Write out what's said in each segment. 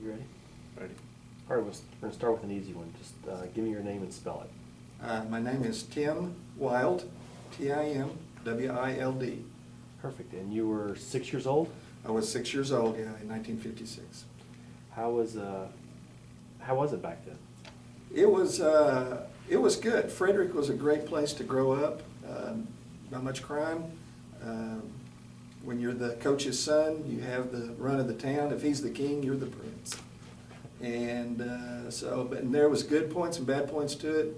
You ready? Ready. All right, we're going to start with an easy one. Just give me your name and spell it. My name is Tim Wild, Timwild. Perfect. And you were 6 years old? I was 6 years old, yeah, in 1956. How was it back then? It was good. Frederick was a great place to grow up. Not much crime. When you're the coach's son, you have the run of the town. If he's the king, you're the prince. And but there was good points and bad points to it.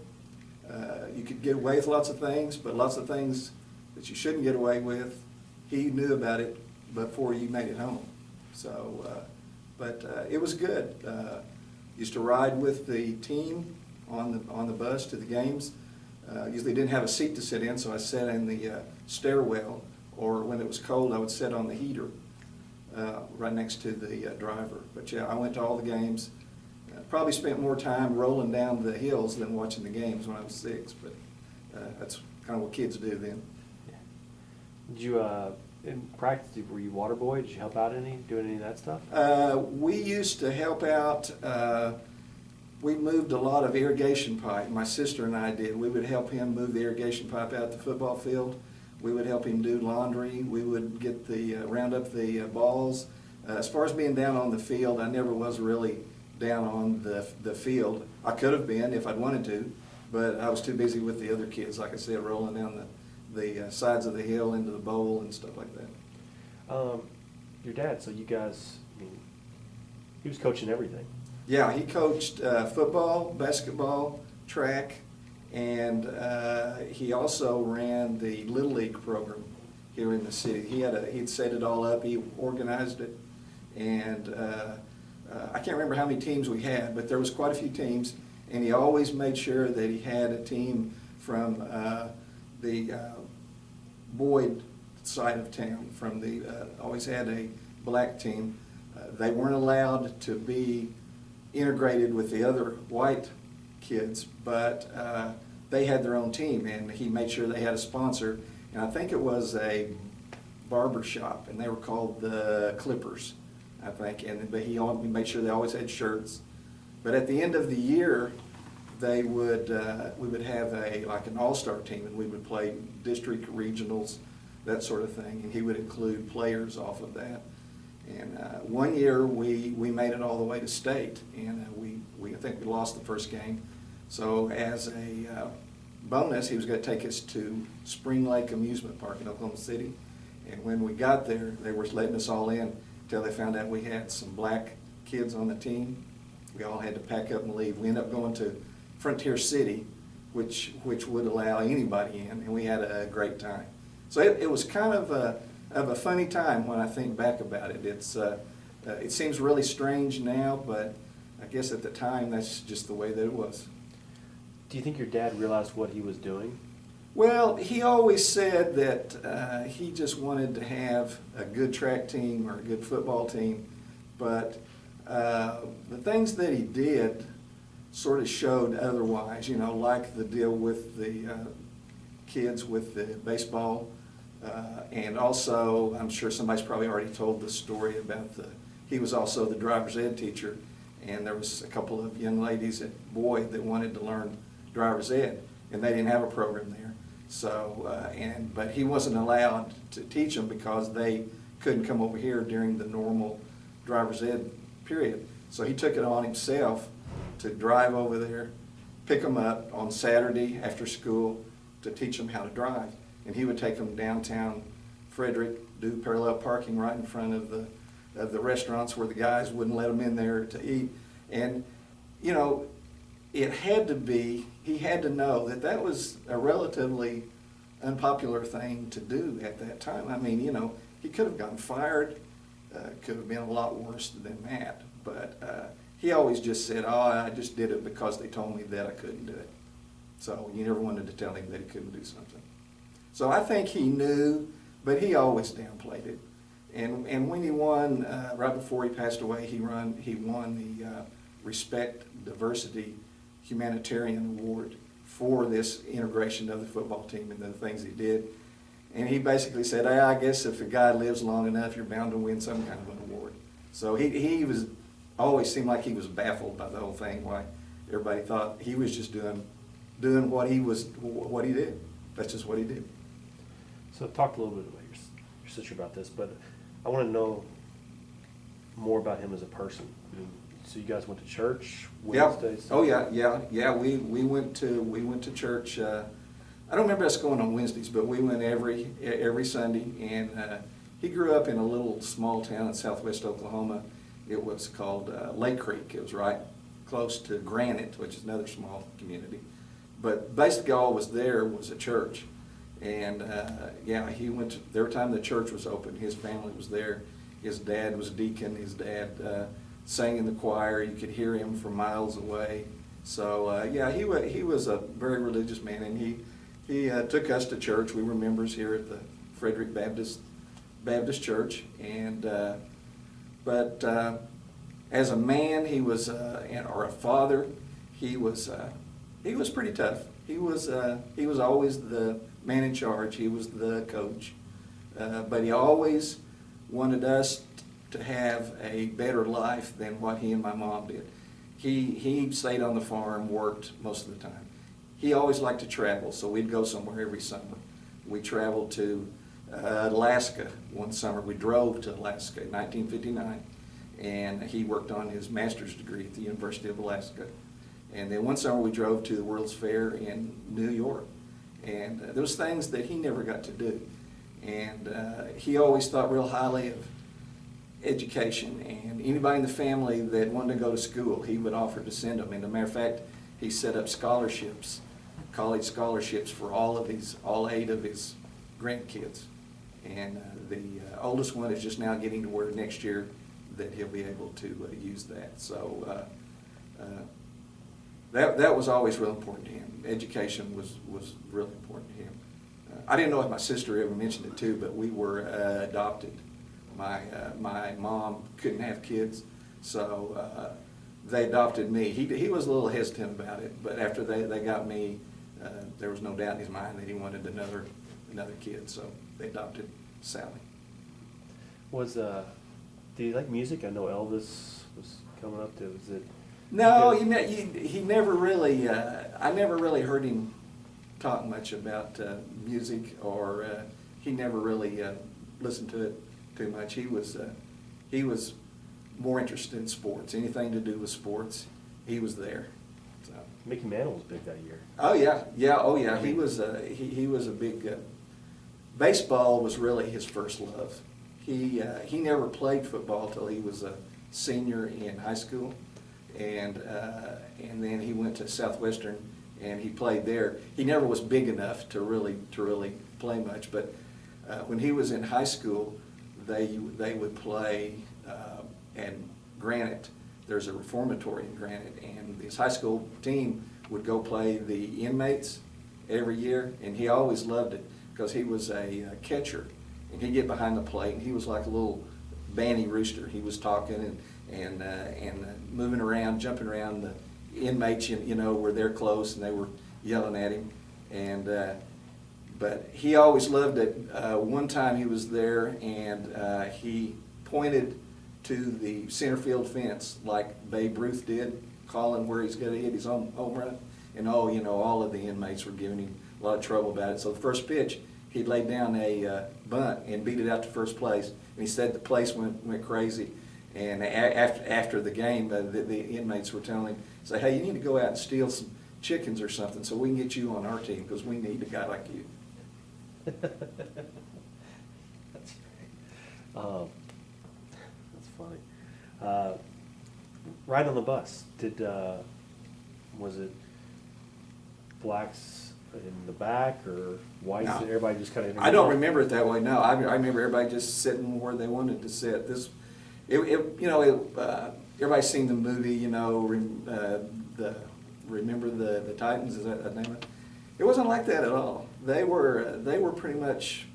You could get away with lots of things, but lots of things that you shouldn't get away with, he knew about it before you made it home. So, it was good. Used to ride with the team on the bus to the games. Usually didn't have a seat to sit in, so I sat in the stairwell, or when it was cold, I would sit on the heater right next to the driver. But yeah, I went to all the games. Probably spent more time rolling down the hills than watching the games when I was 6, but that's kind of what kids do then. Yeah. Did you, in practice, were you water boy? Did you help out doing any of that stuff? We used to help out. We moved a lot of irrigation pipe. My sister and I did. We would help him move the irrigation pipe out the football field. We would help him do laundry. We would get round up the balls. As far as being down on the field, I never was really down on the field. I could have been if I'd wanted to, but I was too busy with the other kids, like I said, rolling down the sides of the hill into the bowl and stuff like that. Your dad, so you guys, he was coaching everything. Yeah, he coached football, basketball, track, and he also ran the Little League program here in the city. He'd set it all up, he organized it, and I can't remember how many teams we had, but there was quite a few teams, and he always made sure that he had a team from the Boyd side of town, always had a black team. They weren't allowed to be integrated with the other white kids, but they had their own team, and he made sure they had a sponsor, and I think it was a barber shop, and they were called the Clippers, I think, but he made sure they always had shirts. But at the end of the year, we would have like an all-star team, and we would play district regionals, that sort of thing, and he would include players off of that. And one year we made it all the way to state, and I think we lost the first game. So as a bonus, he was going to take us to Spring Lake Amusement Park in Oklahoma City. And when we got there, they were letting us all in until they found out we had some black kids on the team. We all had to pack up and leave. We ended up going to Frontier City, which would allow anybody in, and we had a great time. So it was kind of a funny time when I think back about it. It seems really strange now, but I guess at the time that's just the way that it was. Do you think your dad realized what he was doing? Well, he always said that he just wanted to have a good track team or a good football team, but the things that he did sort of showed otherwise, like the deal with the kids with the baseball. And also, I'm sure somebody's probably already told the story about he was also the driver's ed teacher, and there was a couple of young ladies at Boyd that wanted to learn driver's ed, and they didn't have a program there. So, but he wasn't allowed to teach them because they couldn't come over here during the normal driver's ed period. So he took it on himself to drive over there, pick them up on Saturday after school to teach them how to drive. And he would take them downtown Frederick, do parallel parking right in front of the restaurants where the guys wouldn't let them in there to eat. And, it had to be, he had to know that was a relatively unpopular thing to do at that time. I mean, he could have gotten fired, could have been a lot worse than that. But he always just said, oh, I just did it because they told me that I couldn't do it. So you never wanted to tell him that he couldn't do something. So I think he knew, but he always downplayed it. And when he won, right before he passed away, he won the Respect Diversity Humanitarian Award for this integration of the football team and the things he did. And he basically said, I guess if a guy lives long enough, you're bound to win some kind of an award. So he was always seemed like he was baffled by the whole thing, why everybody thought he was just doing what he did. That's just what he did. So talk a little bit about your sister about this, but I want to know more about him as a person. I mean, so you guys went to church Wednesdays? Oh yeah. We went to church. I don't remember us going on Wednesdays, but we went every Sunday. And he grew up in a little small town in southwest Oklahoma. It was called Lake Creek. It was right close to Granite, which is another small community. But basically all was there was a church. And yeah, he went to, every time the church was open, his family was there. His dad was deacon. His dad sang in the choir. You could hear him from miles away. So yeah, he was a very religious man, and he took us to church. We were members here at the Frederick Baptist Church, and but as a man, he was or a father, he was pretty tough. He was always the man in charge. He was the coach, but he always wanted us to have a better life than what he and my mom did. He stayed on the farm, worked most of the time. He always liked to travel, so we'd go somewhere every summer. We traveled to Alaska one summer. We drove to Alaska in 1959, and he worked on his master's degree at the University of Alaska. And then one summer we drove to the World's Fair in New York. And there was things that he never got to do. And he always thought real highly of education, and anybody in the family that wanted to go to school, he would offer to send them. And as a matter of fact, he set up scholarships, college scholarships for all 8 of his grandkids. And the oldest one is just now getting to where next year that he'll be able to use that. So that was always real important to him. Education was really important to him. I didn't know if my sister ever mentioned it too, but we were adopted. My mom couldn't have kids, so they adopted me. He was a little hesitant about it, but after they got me, there was no doubt in his mind that he wanted another kid, so they adopted Sally. Did he like music? I know Elvis was coming up to. Was it? No, he never really. I never really heard him talk much about music, or he never really listened to it too much. He was more interested in sports. Anything to do with sports, he was there. So. Mickey Mantle was big that year. Oh yeah. He was a big. Baseball was really his first love. He never played football till he was a senior in high school, and then he went to Southwestern and he played there. He never was big enough to really play much, but when he was in high school, they would play at Granite. There's a reformatory in Granite, and his high school team would go play the inmates every year, and he always loved it because he was a catcher, and he'd get behind the plate, and he was like a little banty rooster. He was talking and moving around, jumping around. The inmates, were there close, and they were yelling at him, and but he always loved it. One time he was there, and he pointed to the center field fence like Babe Ruth did, calling where he's going to hit his home run. And all of the inmates were giving him a lot of trouble about it. So the first pitch, he laid down a bunt and beat it out to first place. And he said the place went crazy. And after the game, the inmates were telling him, say, hey, you need to go out and steal some chickens or something so we can get you on our team because we need a guy like you. That's great. That's funny. Ride on the bus. Was it blacks in the back or whites? No. Everybody just kind of. I don't remember it that way. No, I remember everybody just sitting where they wanted to sit. Everybody's seen the movie. Remember the Titans? Is that the name of it? It wasn't like that at all. They were pretty much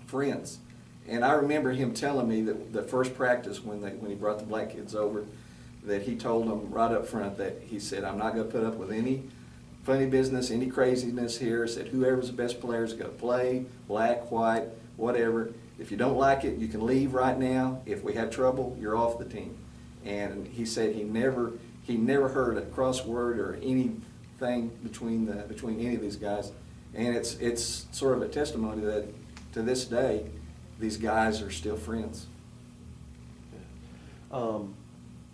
friends. And I remember him telling me that the first practice when he brought the black kids over, that he told them right up front that he said, I'm not going to put up with any funny business, any craziness here. Said whoever's the best player is going to play, black, white, whatever. If you don't like it, you can leave right now. If we have trouble, you're off the team. And he said he never heard a crossword or anything between any of these guys. And it's sort of a testimony that to this day, these guys are still friends. Yeah.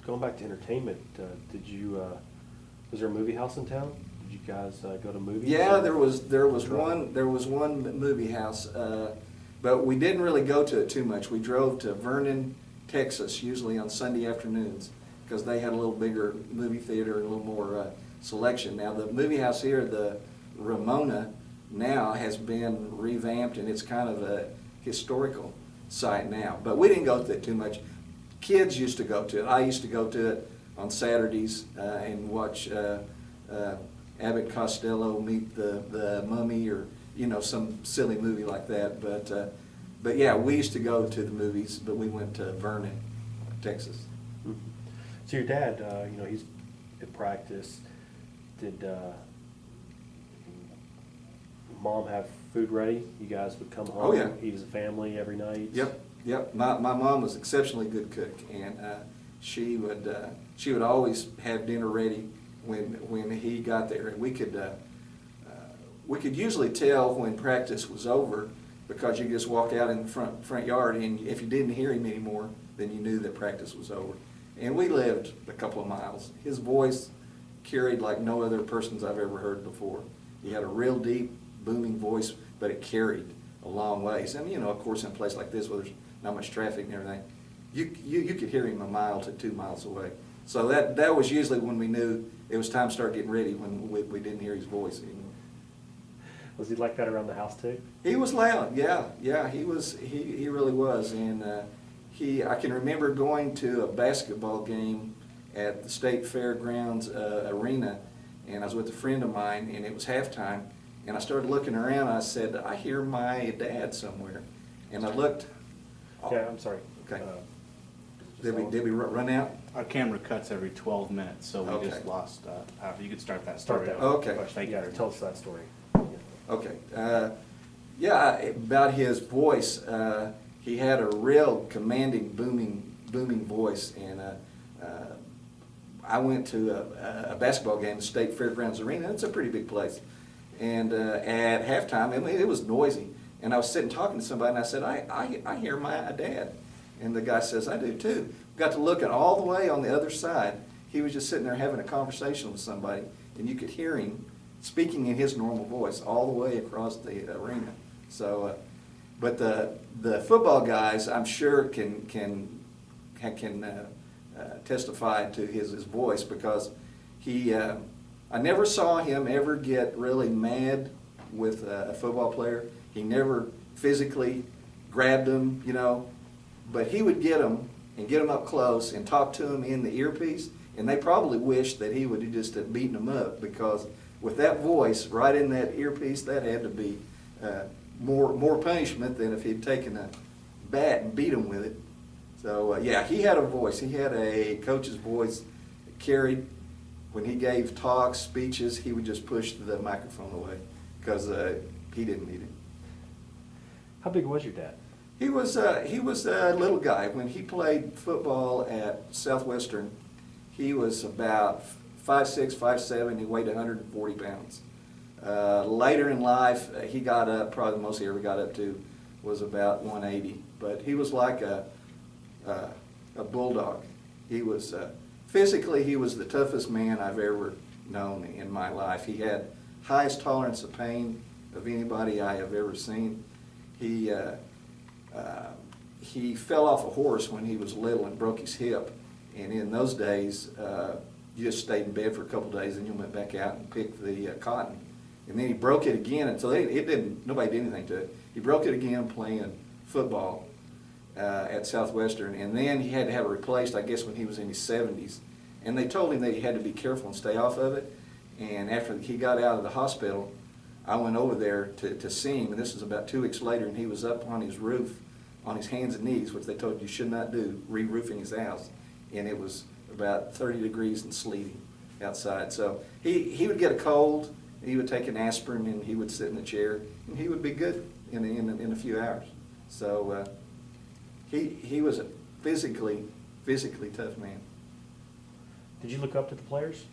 Going back to entertainment, was there a movie house in town? Did you guys go to movies? Yeah, there was one movie house, but we didn't really go to it too much. We drove to Vernon, Texas, usually on Sunday afternoons, because they had a little bigger movie theater and a little more selection. Now the movie house here, the Ramona, now has been revamped, and it's kind of a historical site now. But we didn't go to it too much. Kids used to go to it. I used to go to it on Saturdays and watch Abbott Costello meet the mummy, or some silly movie like that. But yeah, we used to go to the movies, but we went to Vernon, Texas. Mm-hmm. So your dad, he's at practice. Did Mom have food ready? You guys would come home, Oh, yeah. eat as a family every night? Yep. My mom was an exceptionally good cook, and she would always have dinner ready when he got there. And we could usually tell when practice was over, because you just walk out in the front yard, and if you didn't hear him anymore, then you knew that practice was over. And we lived a couple of miles. His voice carried like no other person's I've ever heard before. He had a real deep, booming voice, but it carried a long ways. And of course, in a place like this where there's not much traffic and everything, you could hear him a mile to 2 miles away. So that was usually when we knew it was time to start getting ready, when we didn't hear his voice anymore. Was he like that around the house too? He was loud, yeah. He really was, and I can remember going to a basketball game at the State Fairgrounds arena, and I was with a friend of mine, and it was halftime, and I started looking around. And I said, I hear my dad somewhere, and I looked. Yeah, I'm sorry. Okay. Did we run out? Our camera cuts every 12 minutes, so we just Okay. lost. You could start that story. Start that. over. Okay. Thank you. Yeah, tell us that story. Okay. About his voice, he had a real commanding, booming voice, and I went to a basketball game at the State Fairgrounds Arena. It's a pretty big place, and at halftime, it was noisy, and I was sitting talking to somebody, and I said, I hear my dad, and the guy says, I do too. Got to looking all the way on the other side. He was just sitting there having a conversation with somebody, and you could hear him speaking in his normal voice all the way across the arena. So, but the football guys, I'm sure can testify to his voice, because I never saw him ever get really mad with a football player. He never physically grabbed him, but he would get them and get them up close and talk to them in the earpiece, and they probably wished that he would have just beaten them up, because with that voice right in that earpiece, that had to be more punishment than if he'd taken a bat and beat him with it. So yeah, he had a voice. He had a coach's voice that carried. When he gave talks, speeches, he would just push the microphone away, because he didn't need it. How big was your dad? He was a little guy. When he played football at Southwestern, he was about 5'6", 5'7". He weighed 140 pounds. Later in life, he got up, probably the most he ever got up to was about 180. But he was like a bulldog. He was physically, he was the toughest man I've ever known in my life. He had highest tolerance of pain of anybody I have ever seen. He fell off a horse when he was little and broke his hip. And in those days, you just stayed in bed for a couple of days, and you went back out and picked the cotton. And then he broke it again, and so nobody did anything to it. He broke it again playing football at Southwestern, and then he had to have it replaced, I guess, when he was in his 70s. And they told him that he had to be careful and stay off of it. And after he got out of the hospital, I went over there to see him, and this was about 2 weeks later, and he was up on his roof on his hands and knees, which they told you should not do, re-roofing his house. And it was about 30 degrees and sleety outside. So he would get a cold, he would take an aspirin, and he would sit in the chair, and he would be good in a few hours. So he was a physically tough man. Did you look up to the players?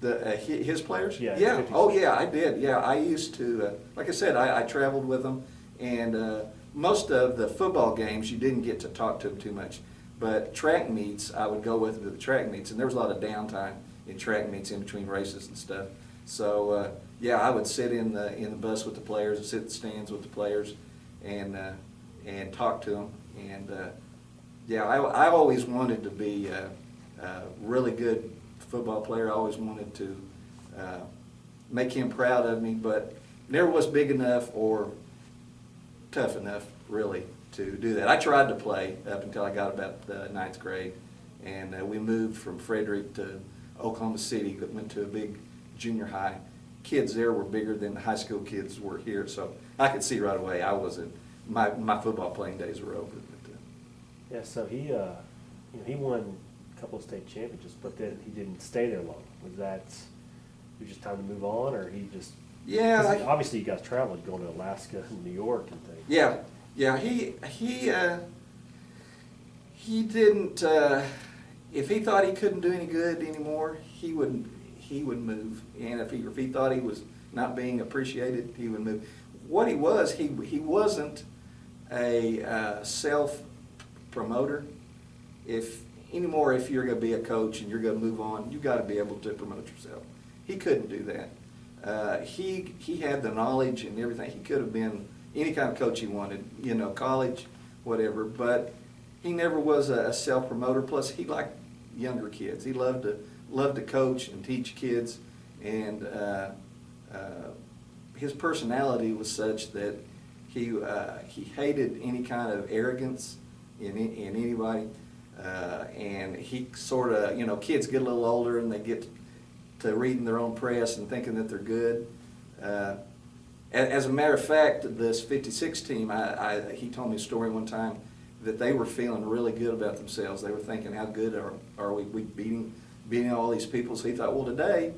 His players? Yeah, Yeah, 50s. oh yeah, I did, yeah, I used to, like I said, I traveled with them, and most of the football games, you didn't get to talk to them too much, but track meets, I would go with them to the track meets, and there was a lot of downtime in track meets in between races and stuff, so, yeah, I would sit in the bus with the players, sit in the stands with the players, and talk to them, and, yeah, I always wanted to be a really good football player. I always wanted to make him proud of me, but never was big enough or tough enough, really, to do that. I tried to play up until I got about the ninth grade, and we moved from Frederick to Oklahoma City, went to a big junior high. Kids there were bigger than the high school kids were here, so I could see right away I wasn't, my football playing days were over. Yeah, so he, he won a couple of state championships, but then he didn't stay there long. Was that, it was just time to move on, or he just? Yeah. 'Cause obviously you guys traveled, going to Alaska and New York and things. Yeah, yeah. He didn't. If he thought he couldn't do any good anymore, he would move. And if he thought he was not being appreciated, he would move. What he wasn't a self promoter. If you're going to be a coach and you're going to move on, you got to be able to promote yourself. He couldn't do that. He had the knowledge and everything. He could have been any kind of coach he wanted, college, whatever. But he never was a self promoter. Plus, he liked younger kids. He loved to coach and teach kids, and his personality was such that he hated any kind of arrogance in anybody, and he sort of, kids get a little older and they get to reading their own press and thinking that they're good. As a matter of fact, this 56 team, he told me a story one time that they were feeling really good about themselves. They were thinking, how good are we beating all these people? So he thought, well, today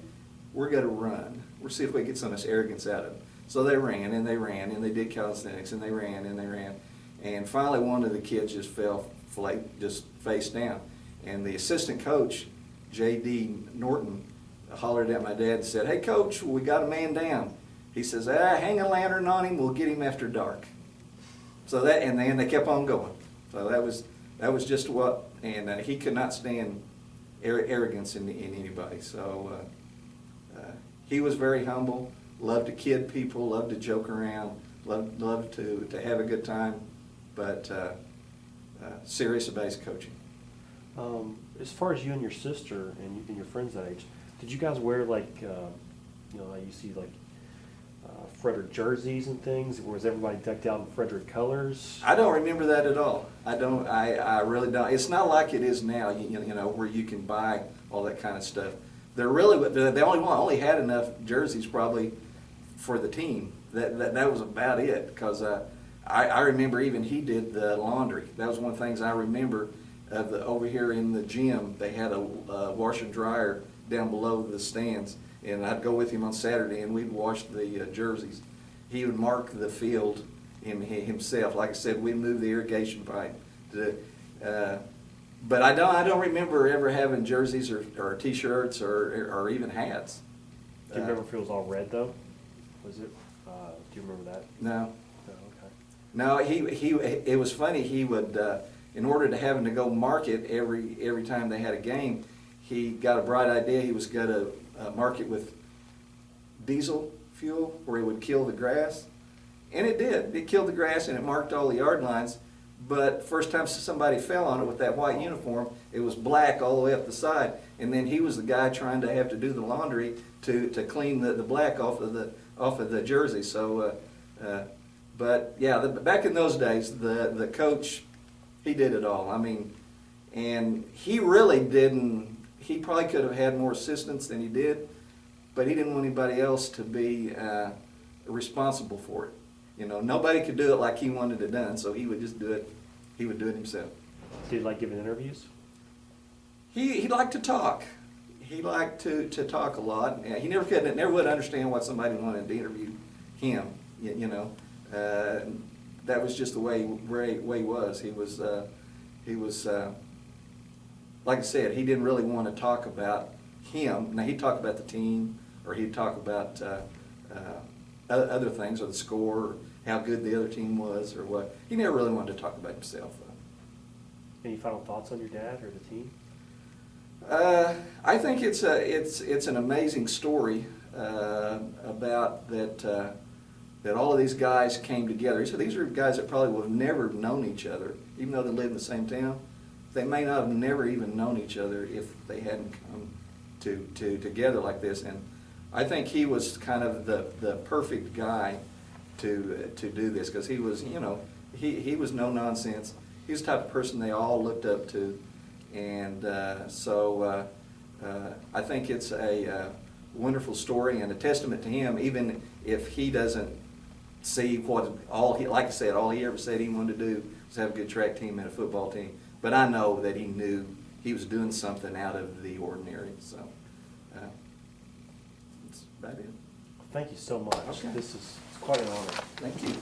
we're going to run. We'll see if we can get some of this arrogance out of them. So they ran, and they did calisthenics, and they ran, and they ran. And finally, one of the kids just fell just face down. And the assistant coach, J.D. Norton, hollered at my dad and said, "Hey, Coach, we got a man down." He says, "Hang a lantern on him, we'll get him after dark." So and then they kept on going. So that was just what, and he could not stand arrogance in anybody. So he was very humble, loved to kid people, loved to joke around, loved to have a good time, but serious about his coaching. As far as you and your sister and your friends that age, did you guys wear like, you see like Frederick jerseys and things? Was everybody decked out in Frederick colors? I don't remember that at all. I really don't. It's not like it is now, where you can buy all that kind of stuff. They only had enough jerseys probably for the team. That was about it, because I remember even he did the laundry. That was one of the things I remember over here in the gym. They had a washer and dryer down below the stands, and I'd go with him on Saturday and we'd wash the jerseys. He would mark the field himself. Like I said, we'd move the irrigation pipe. But I don't remember ever having jerseys or T-shirts or even hats. Do you remember if it was all red though? Was it? Do you remember that? No. Oh, okay. No, it was funny. He would, in order to have him to go mark it every time they had a game, he got a bright idea. He was going to mark it with diesel fuel, where he would kill the grass. And it did. It killed the grass and it marked all the yard lines. But first time somebody fell on it with that white uniform, it was black all the way up the side. And then he was the guy trying to have to do the laundry to clean the black off of the jersey. So, but yeah, back in those days, the coach, he did it all. I mean, and he really didn't. He probably could have had more assistants than he did, but he didn't want anybody else to be responsible for it. Nobody could do it like he wanted it done, so he would just do it. He would do it himself. Did he like giving interviews? He liked to talk. He liked to talk a lot. He never would understand why somebody wanted to interview him. That was just the way he was. He was like I said, he didn't really want to talk about him. Now, he'd talk about the team, or he'd talk about other things, or the score, or how good the other team was, or what. He never really wanted to talk about himself, though. Any final thoughts on your dad or the team? I think it's an amazing story about that all of these guys came together. So these are guys that probably would have never known each other, even though they live in the same town. They may not have never even known each other if they hadn't come together like this. And I think he was kind of the perfect guy to do this, because he was, you know, he was no nonsense. He was the type of person they all looked up to. And so I think it's a wonderful story and a testament to him, even if he doesn't see what like I said, all he ever said he wanted to do was have a good track team and a football team. But I know that he knew he was doing something out of the ordinary. So that's about it. Thank you so much. Okay. This is it's quite an honor. Thank you.